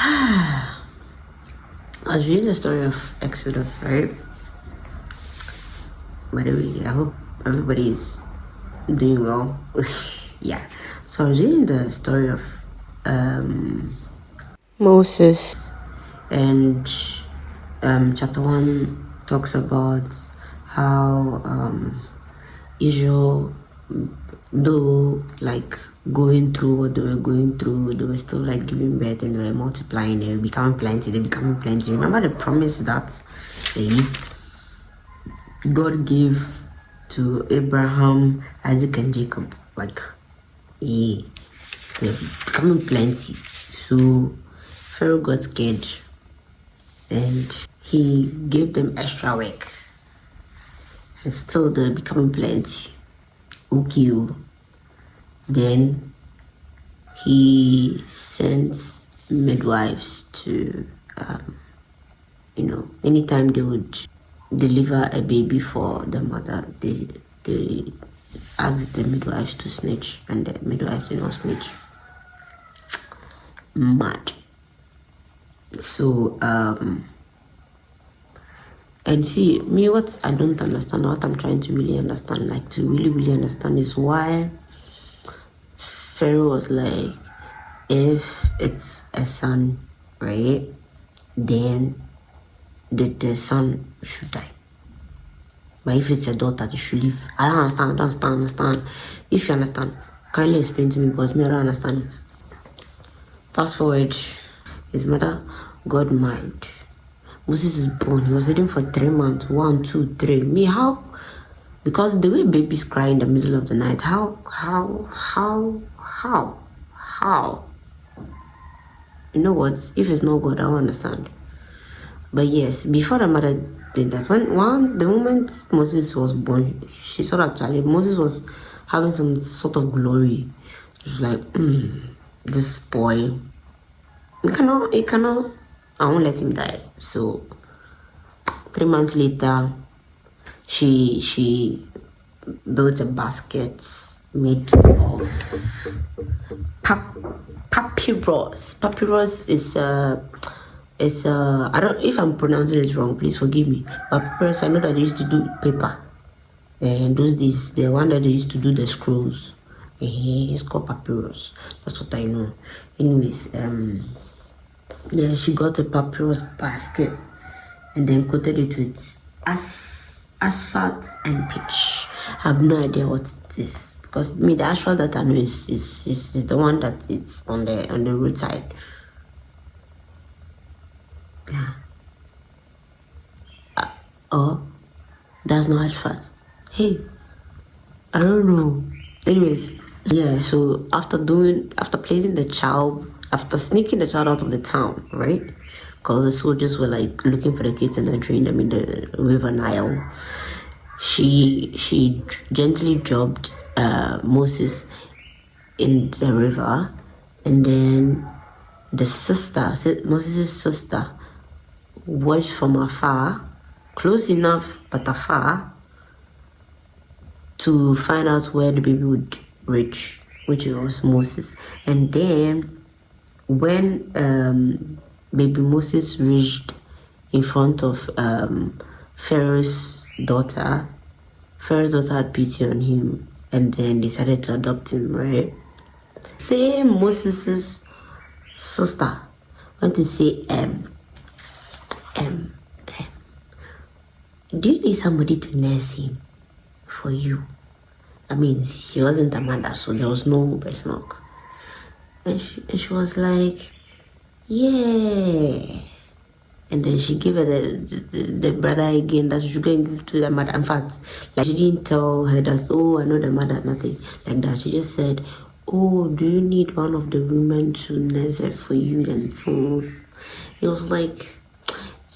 I was reading the story of Exodus, right? By the way, I hope everybody's doing well. Yeah. So I was reading the story of Moses, and chapter 1 talks about how Israel, though like going through what they were going through, they were still like giving birth and they were multiplying, they were becoming plenty. Remember the promise that God gave to Abraham, Isaac, and Jacob? Like, they're becoming plenty. So Pharaoh got scared and he gave them extra work, and still they're becoming plenty. Okay. Then he sent midwives to, anytime they would deliver a baby for the mother, they asked the midwives to snitch, and the midwives did not snitch. Mad. So, and see, me, what I don't understand, what I'm trying to really understand, like to really understand, is why Pharaoh was like, if it's a son, right, then the son should die. But if it's a daughter, they should live. I don't understand. If you understand, kindly explain to me, because me, I don't understand it. Fast forward, his mother got married. Moses is born. He was waiting for 3 months. 1, 2, 3. Me, how? Because the way babies cry in the middle of the night, how? You know what? If it's not God, I don't understand. But yes, before the mother did that, the moment Moses was born, she saw that Moses was having some sort of glory. She was like, this boy, he cannot, I won't let him die. So 3 months later, she built a basket made of papyrus. Papyrus is I don't, if I'm pronouncing it wrong, please forgive me. But papyrus, I know that they used to do paper, and those days the one that they used to do the scrolls, it's called papyrus. That's what I know. Anyways, yeah, she got a papyrus basket and then coated it with asphalt and pitch. I have no idea what it is, because me, the asphalt that I know is the one that is on the roadside. Yeah. Oh, that's not asphalt. Hey, I don't know. Anyways, yeah. So after placing the child, after sneaking the child out of the town, right? Because the soldiers were like looking for the kids and they drained them in the river Nile. She gently dropped Moses in the river, and then Moses' sister, watched from afar, close enough but afar, to find out where the baby would reach, which was Moses. And then when baby Moses reached in front of Pharaoh's daughter had pity on him and then decided to adopt him, right? Say Moses' sister went to say, do you need somebody to nurse him for you? I mean, she wasn't a mother, so there was no breast milk. And she was like, yeah. And then she gave her the brother again, that she going to give to the mother. In fact, like, she didn't tell her that, oh, I know the mother, nothing like that. She just said, oh, do you need one of the women to nurse it for you and things? He was like,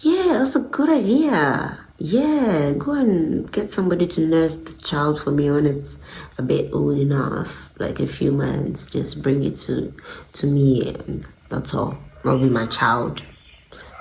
yeah, that's a good idea. Yeah, go and get somebody to nurse the child for me when it's a bit old enough, like a few months. Just bring it to me, and that's all. That'll be my child.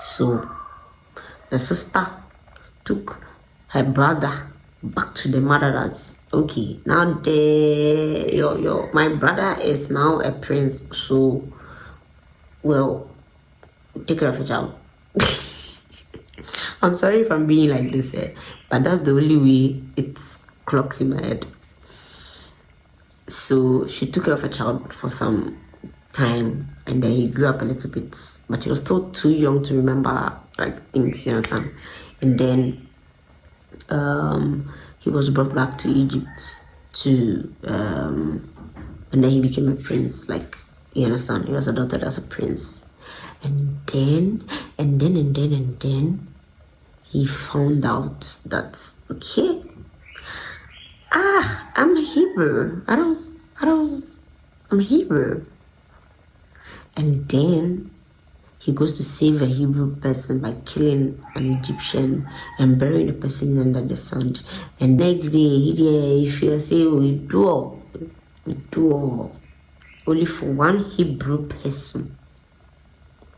So the sister took her brother back to the mother. That's okay. Now my brother is now a prince. So, well, take care of a child. I'm sorry if I'm being like this, but that's the only way it clocks in my head. So she took care of a child for some time, and then he grew up a little bit, but he was still too young to remember like things, you understand. And then he was brought back to Egypt and then he became a prince, like, you understand. He was adopted as a prince, and then he found out that, okay, I'm Hebrew. I'm Hebrew. And then he goes to save a Hebrew person by killing an Egyptian and burying the person under the sand. And next day, if you say we do only for one Hebrew person.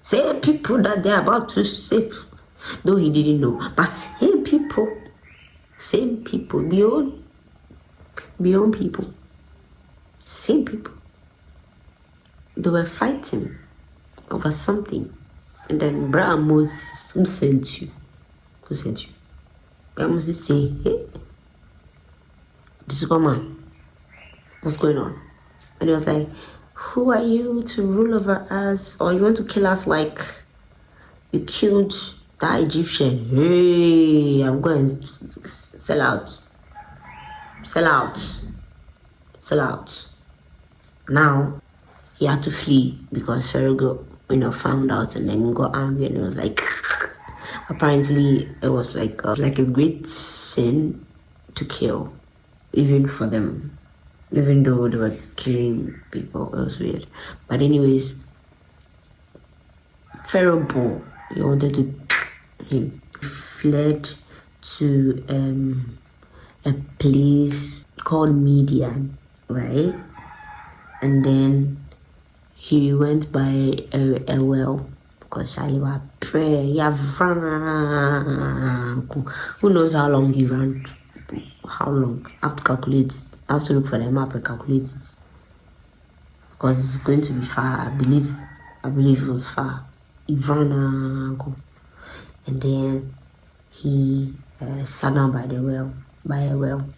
Same people that they're about to save, though he didn't know, but same people, beyond people, same people. They were fighting over something, and then Brother Moses, who sent you? Brother Moses say, hey, this is man, what's going on? And he was like, who are you to rule over us? Or you want to kill us like you killed that Egyptian? Hey, I'm going to sell out. Now, he had to flee because Pharaoh found out and then got angry, and it was like, apparently it was like a great sin to kill, even for them, even though they were killing people. It was weird. But anyways, Pharaoh Bull, he wanted to he fled to a place called Midian, right? And then he went by a well because I was prayer. Who knows how long he ran? How long? I have to calculate. I have to look for the map and calculate it because it's going to be far. I believe it was far. He ran and then he sat down by a well.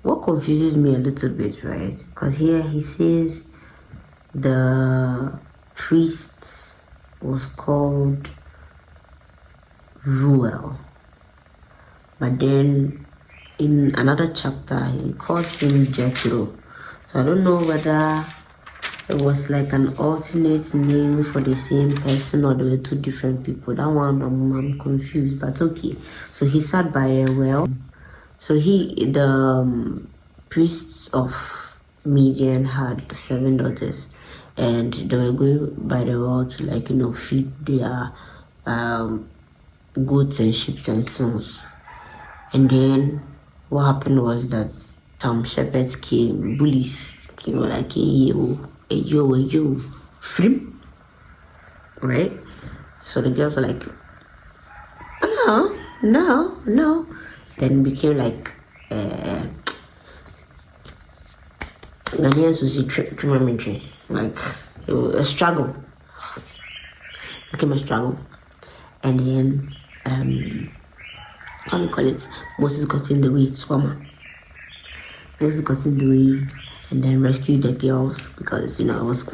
What confuses me a little bit, right? Because here he says the priest was called Ruel, but then in another chapter he calls him Jethro. So I don't know whether it was like an alternate name for the same person or they were two different people. That one I'm confused, but okay. So he sat by a well. So the priests of Midian had 7 daughters, and they were going by the well to feed their goats and sheep and sons. And then what happened was that some shepherds bullies came like, hey, yo, flim, right? So the girls were like, no. Then it became like Ghanaians would say trigonometry, like it was a struggle. It became a struggle, and then how do you call it? Moses got in the way, Moses got in the way, and then rescued the girls because it was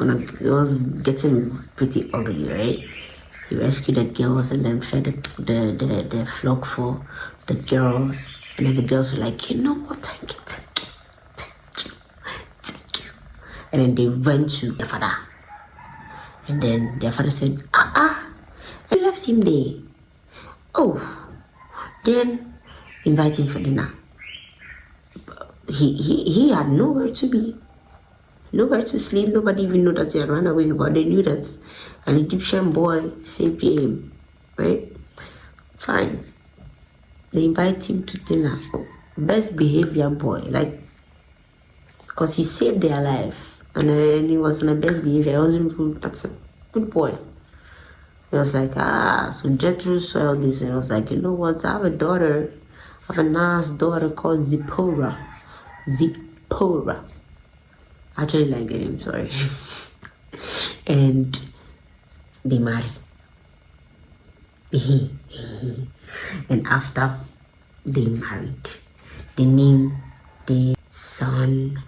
getting pretty ugly, right? He rescued the girls and then fed the flock for the girls, and then the girls were like, you know what, thank you. And then they went to their father, and then their father said, I left him there. Oh, then invite him for dinner. He had nowhere to be, nowhere to sleep. Nobody even knew that he had run away, but they knew that an Egyptian boy saved him, right? Fine. They invite him to dinner. Best behavior boy, like, because he saved their life, and he was in the best behavior. He wasn't rude. That's a good boy. He was like, so Jethro saw this, and I was like, you know what? I have a daughter. I have a nice daughter called Zipporah. I actually like the name, sorry. And they marry. And after they married, they named the son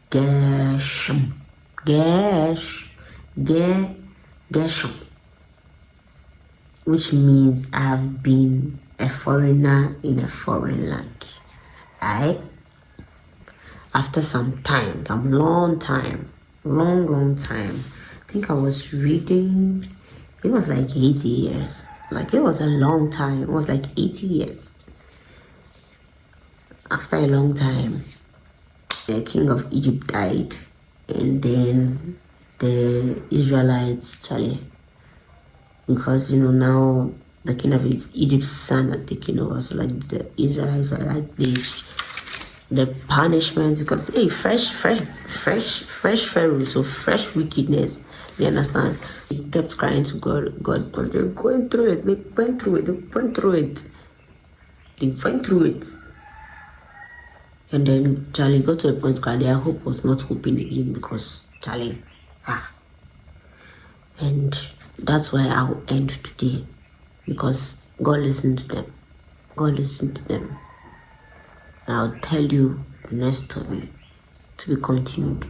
Gershom. Gershom, which means I've been a foreigner in a foreign land. After some time, long time, I think I was reading, it was like 80 years. Like, it was a long time. It was like 80 years. After a long time, the king of Egypt died, and then the Israelites, Charlie, because now the king of Egypt's son had taken over, so like the Israelites were like this, the punishment, because hey, fresh pharaoh, so fresh wickedness. You understand? He kept crying to God, but they're going through it. They went through it. And then Charlie got to a point where their hope was not hoping again, because Charlie, and that's why I'll end today, because God listened to them. And I'll tell you the next story to be continued.